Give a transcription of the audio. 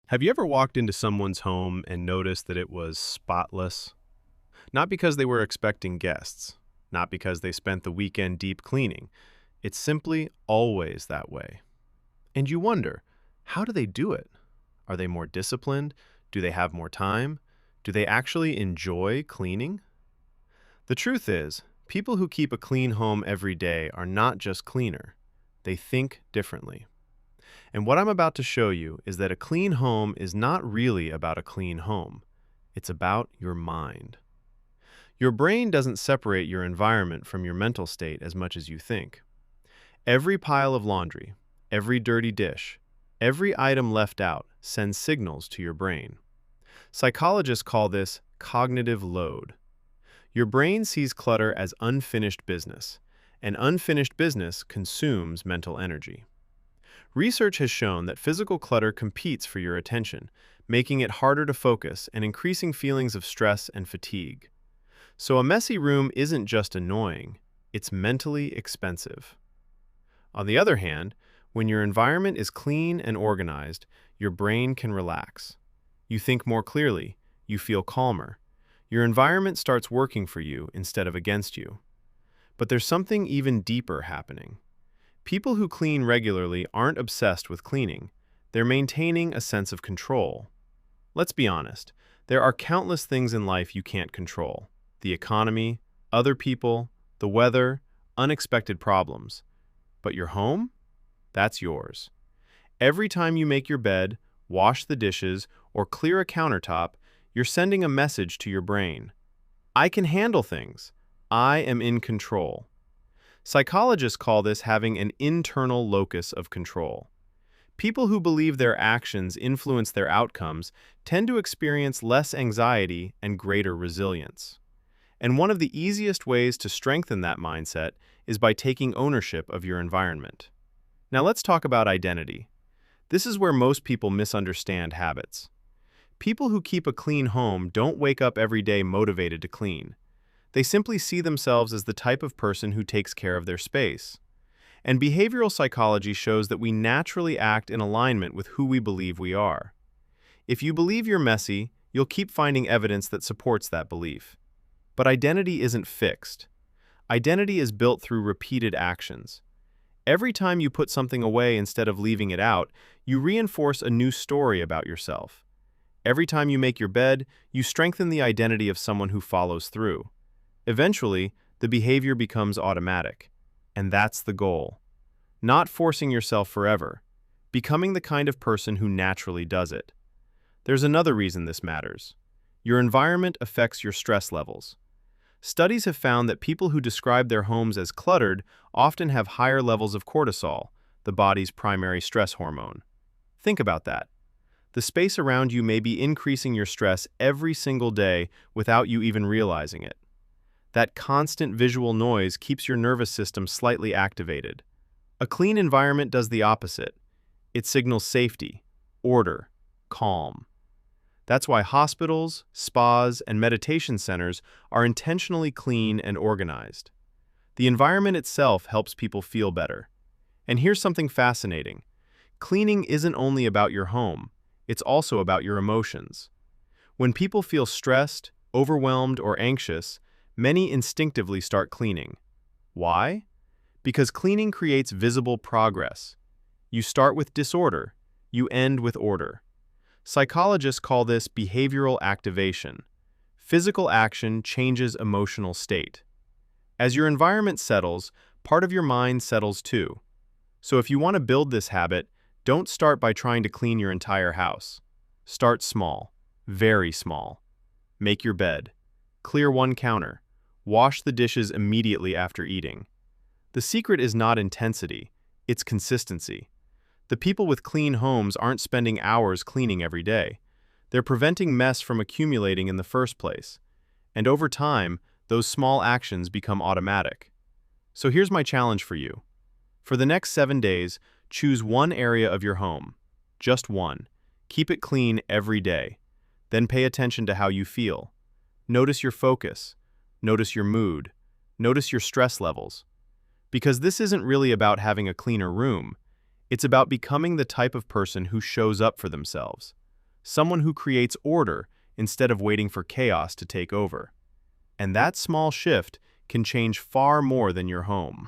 Have you ever walked into someone's home and noticed that it was spotless? Not because they were expecting guests, not because they spent the weekend deep cleaning. It's simply always that way. And you wonder, how do they do it? Are they more disciplined? Do they have more time? Do they actually enjoy cleaning? The truth is, people who keep a clean home every day are not just cleaner. They think differently. And what I'm about to show you is that a clean home is not really about a clean home. It's about your mind. Your brain doesn't separate your environment from your mental state as much as you think. Every pile of laundry, every dirty dish, every item left out sends signals to your brain. Psychologists call this cognitive load. Your brain sees clutter as unfinished business, and unfinished business consumes mental energy. Research has shown that physical clutter competes for your attention, making it harder to focus and increasing feelings of stress and fatigue. So a messy room isn't just annoying, it's mentally expensive. On the other hand, when your environment is clean and organized, your brain can relax. You think more clearly, you feel calmer. Your environment starts working for you instead of against you. But there's something even deeper happening. People who clean regularly aren't obsessed with cleaning. They're maintaining a sense of control. Let's be honest, there are countless things in life you can't control. The economy, other people, the weather, unexpected problems. But your home? That's yours. Every time you make your bed, wash the dishes, or clear a countertop, you're sending a message to your brain. I can handle things. I am in control. Psychologists call this having an internal locus of control. People who believe their actions influence their outcomes tend to experience less anxiety and greater resilience. And one of the easiest ways to strengthen that mindset is by taking ownership of your environment. Now let's talk about identity. This is where most people misunderstand habits. People who keep a clean home don't wake up every day motivated to clean. They simply see themselves as the type of person who takes care of their space. And behavioral psychology shows that we naturally act in alignment with who we believe we are. If you believe you're messy, you'll keep finding evidence that supports that belief. But identity isn't fixed. Identity is built through repeated actions. Every time you put something away instead of leaving it out, you reinforce a new story about yourself. Every time you make your bed, you strengthen the identity of someone who follows through. Eventually, the behavior becomes automatic. And that's the goal. Not forcing yourself forever. Becoming the kind of person who naturally does it. There's another reason this matters. Your environment affects your stress levels. Studies have found that people who describe their homes as cluttered often have higher levels of cortisol, the body's primary stress hormone. Think about that. The space around you may be increasing your stress every single day without you even realizing it. That constant visual noise keeps your nervous system slightly activated. A clean environment does the opposite. It signals safety, order, calm. That's why hospitals, spas, and meditation centers are intentionally clean and organized. The environment itself helps people feel better. And here's something fascinating. Cleaning isn't only about your home, it's also about your emotions. When people feel stressed, overwhelmed, or anxious, many instinctively start cleaning. Why? Because cleaning creates visible progress. You start with disorder, you end with order. Psychologists call this behavioral activation. Physical action changes emotional state. As your environment settles, part of your mind settles too. So if you want to build this habit, don't start by trying to clean your entire house. Start small, very small. Make your bed. Clear one counter. Wash the dishes immediately after eating. The secret is not intensity, it's consistency. The people with clean homes aren't spending hours cleaning every day. They're preventing mess from accumulating in the first place. And over time, those small actions become automatic. So here's my challenge for you. For the next 7 days, choose one area of your home. Just one. Keep it clean every day. Then pay attention to how you feel. Notice your focus. Notice your mood. Notice your stress levels. Because this isn't really about having a cleaner room. It's about becoming the type of person who shows up for themselves. someone who creates order instead of waiting for chaos to take over. And that small shift can change far more than your home.